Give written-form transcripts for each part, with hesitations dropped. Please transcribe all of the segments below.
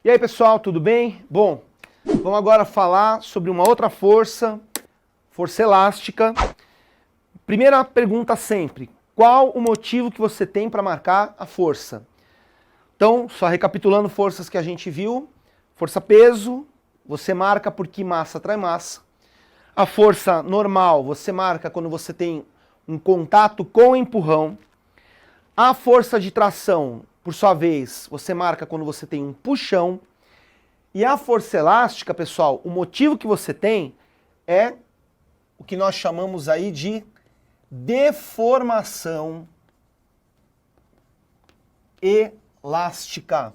E aí, pessoal, tudo bem? Bom, vamos agora falar sobre uma outra força, força elástica. Primeira pergunta sempre, qual o motivo que você tem para marcar a força? Então, só recapitulando forças que a gente viu, força peso, você marca porque massa atrai massa. A força normal, você marca quando você tem um contato com o empurrão. A força de tração, por sua vez, você marca quando você tem um puxão. E a força elástica, pessoal, o motivo que você tem é o que nós chamamos aí de deformação elástica.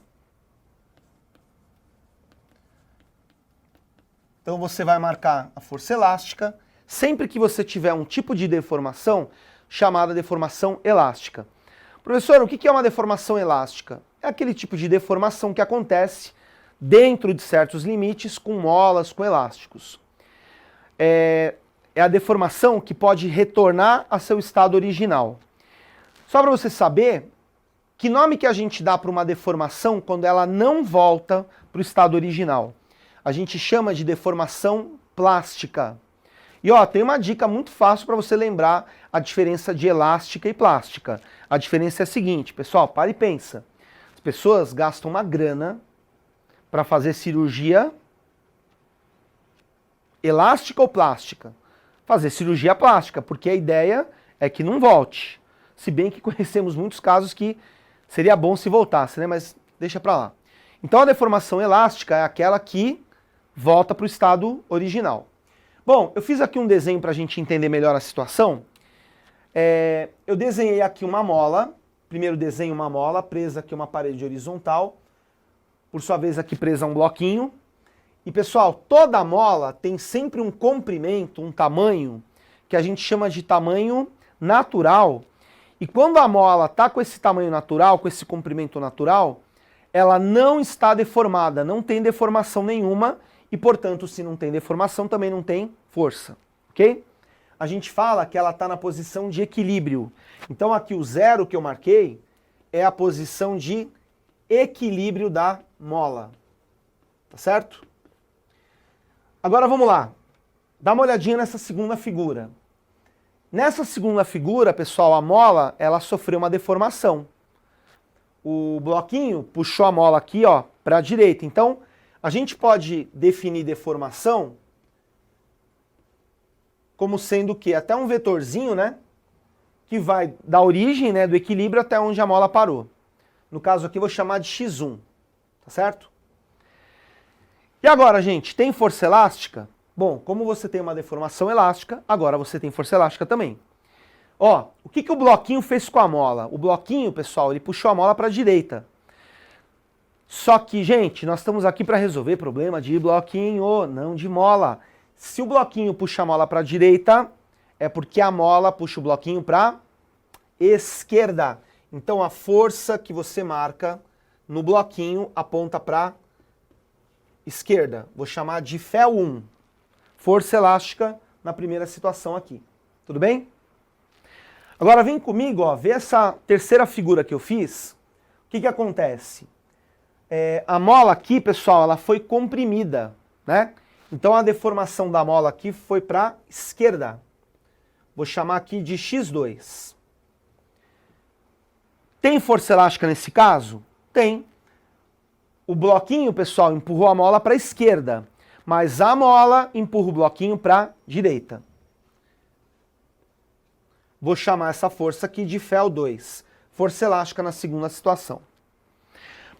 Então você vai marcar a força elástica sempre que você tiver um tipo de deformação chamada deformação elástica. Professor, o que é uma deformação elástica? É aquele tipo de deformação que acontece dentro de certos limites com molas, com elásticos. É a deformação que pode retornar a seu estado original. Só para você saber, que nome que a gente dá para uma deformação quando ela não volta para o estado original? A gente chama de deformação plástica. E ó, tem uma dica muito fácil para você lembrar a diferença de elástica e plástica. A diferença é a seguinte, pessoal, para e pensa. As pessoas gastam uma grana para fazer cirurgia elástica ou plástica? Fazer cirurgia plástica, porque a ideia é que não volte. Se bem que conhecemos muitos casos que seria bom se voltasse, né? Mas deixa para lá. Então a deformação elástica é aquela que volta para o estado original. Bom, eu fiz aqui um desenho para a gente entender melhor a situação. Eu desenhei aqui uma mola. Primeiro desenho uma mola presa aqui a uma parede horizontal. Por sua vez aqui presa a um bloquinho. E pessoal, toda mola tem sempre um comprimento, um tamanho, que a gente chama de tamanho natural. E quando a mola está com esse tamanho natural, com esse comprimento natural, ela não está deformada, não tem deformação nenhuma e, portanto, se não tem deformação, também não tem força, ok? A gente fala que ela está na posição de equilíbrio. Então aqui o zero que eu marquei é a posição de equilíbrio da mola, tá certo? Agora vamos lá, dá uma olhadinha nessa segunda figura. Nessa segunda figura, pessoal, a mola, ela sofreu uma deformação. O bloquinho puxou a mola aqui, ó, para a direita. Então, a gente pode definir deformação como sendo o quê? Até um vetorzinho, né? Que vai da origem, né, do equilíbrio até onde a mola parou. No caso aqui, eu vou chamar de x1, tá certo? E agora, gente, tem força elástica? Bom, como você tem uma deformação elástica, agora você tem força elástica também. Ó, o que o bloquinho fez com a mola? O bloquinho, pessoal, ele puxou a mola para a direita. Só que, gente, nós estamos aqui para resolver problema de bloquinho, não de mola. Se o bloquinho puxa a mola para a direita, é porque a mola puxa o bloquinho para a esquerda. Então a força que você marca no bloquinho aponta para a esquerda. Vou chamar de Fel1. Força elástica na primeira situação aqui. Tudo bem? Agora vem comigo, ó, vê essa terceira figura que eu fiz. O que acontece? A mola aqui, pessoal, ela foi comprimida, né? Então a deformação da mola aqui foi para a esquerda. Vou chamar aqui de x2. Tem força elástica nesse caso? Tem. O bloquinho, pessoal, empurrou a mola para a esquerda, mas a mola empurra o bloquinho para a direita. Vou chamar essa força aqui de Fel2. Força elástica na segunda situação.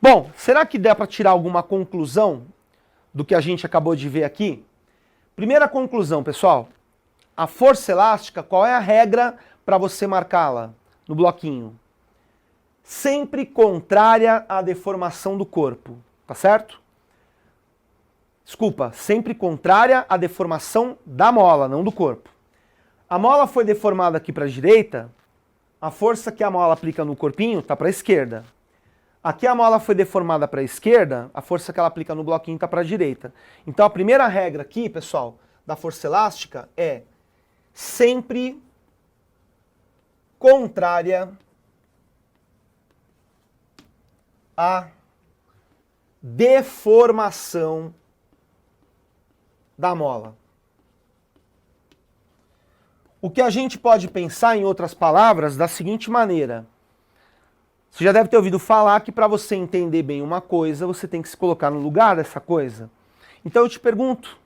Bom, será que dá para tirar alguma conclusão do que a gente acabou de ver aqui? Primeira conclusão, pessoal. A força elástica, qual é a regra para você marcá-la no bloquinho? Sempre contrária à deformação do corpo, tá certo? Desculpa, sempre contrária à deformação da mola, não do corpo. A mola foi deformada aqui para a direita, a força que a mola aplica no corpinho está para a esquerda. Aqui a mola foi deformada para a esquerda, a força que ela aplica no bloquinho está para a direita. Então a primeira regra aqui, pessoal, da força elástica é sempre contrária à deformação da mola. O que a gente pode pensar, em outras palavras, da seguinte maneira. Você já deve ter ouvido falar que para você entender bem uma coisa, você tem que se colocar no lugar dessa coisa. Então eu te pergunto,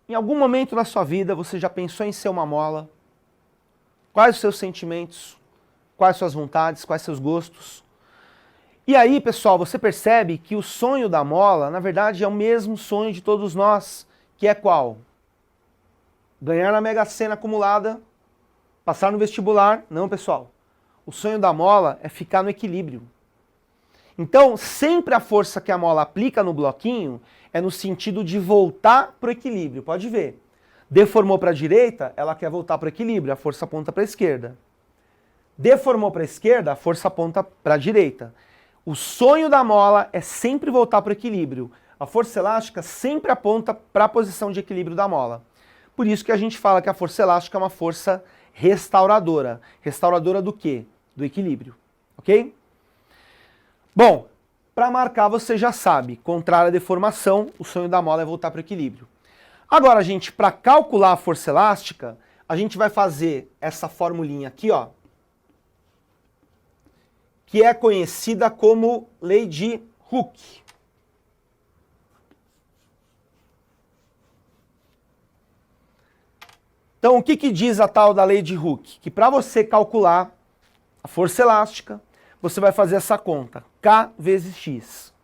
em algum momento da sua vida você já pensou em ser uma mola? Quais os seus sentimentos? Quais suas vontades? Quais seus gostos? E aí, pessoal, você percebe que o sonho da mola, na verdade, é o mesmo sonho de todos nós, que é qual? Ganhar na Mega Sena acumulada, passar no vestibular. Não, pessoal. O sonho da mola é ficar no equilíbrio. Então, sempre a força que a mola aplica no bloquinho é no sentido de voltar para o equilíbrio. Pode ver. Deformou para a direita, ela quer voltar para o equilíbrio, a força aponta para a esquerda. Deformou para a esquerda, a força aponta para a direita. O sonho da mola é sempre voltar para o equilíbrio. A força elástica sempre aponta para a posição de equilíbrio da mola. Por isso que a gente fala que a força elástica é uma força restauradora. Restauradora do quê? Do equilíbrio. Ok? Bom, para marcar você já sabe, contrário à deformação, o sonho da mola é voltar para o equilíbrio. Agora, gente, para calcular a força elástica, a gente vai fazer essa formulinha aqui, ó, que é conhecida como lei de Hooke. Então, o que diz a tal da lei de Hooke? Que para você calcular a força elástica, você vai fazer essa conta, K vezes X.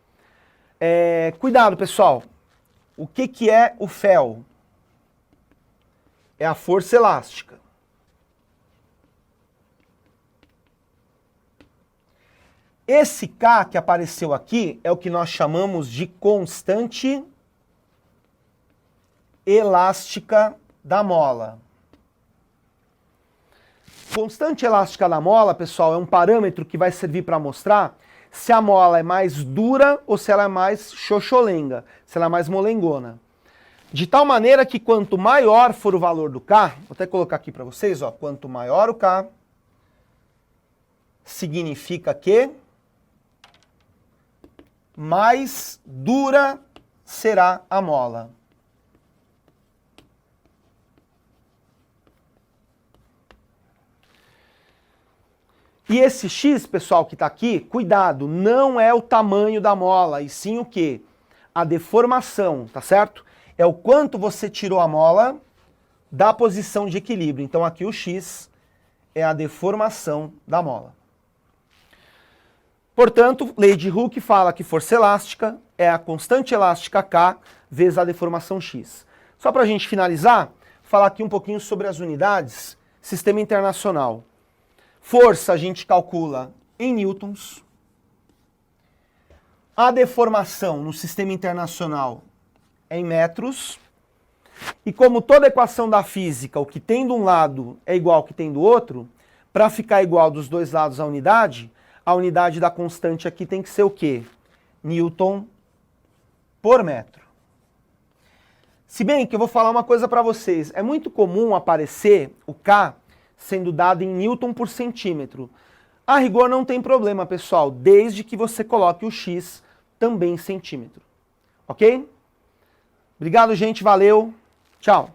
Cuidado, pessoal. O que é o Fel? É a força elástica. Esse K que apareceu aqui é o que nós chamamos de constante elástica da mola. Constante elástica da mola, pessoal, é um parâmetro que vai servir para mostrar se a mola é mais dura ou se ela é mais xoxolenga, se ela é mais molengona. De tal maneira que quanto maior for o valor do K, vou até colocar aqui para vocês, ó, quanto maior o K, significa que mais dura será a mola. E esse X, pessoal, que está aqui, cuidado, não é o tamanho da mola, e sim o quê? A deformação, tá certo? É o quanto você tirou a mola da posição de equilíbrio. Então aqui o X é a deformação da mola. Portanto, lei de Hooke fala que força elástica é a constante elástica K vezes a deformação X. Só para a gente finalizar, falar aqui um pouquinho sobre as unidades, sistema internacional. Força a gente calcula em newtons. A deformação no sistema internacional é em metros. E como toda equação da física, o que tem de um lado é igual ao que tem do outro, para ficar igual dos dois lados a unidade da constante aqui tem que ser o quê? Newton por metro. Se bem que eu vou falar uma coisa para vocês, é muito comum aparecer o K sendo dado em newton por centímetro. A rigor não tem problema, pessoal, desde que você coloque o X também em centímetro. Ok? Obrigado, gente. Valeu. Tchau.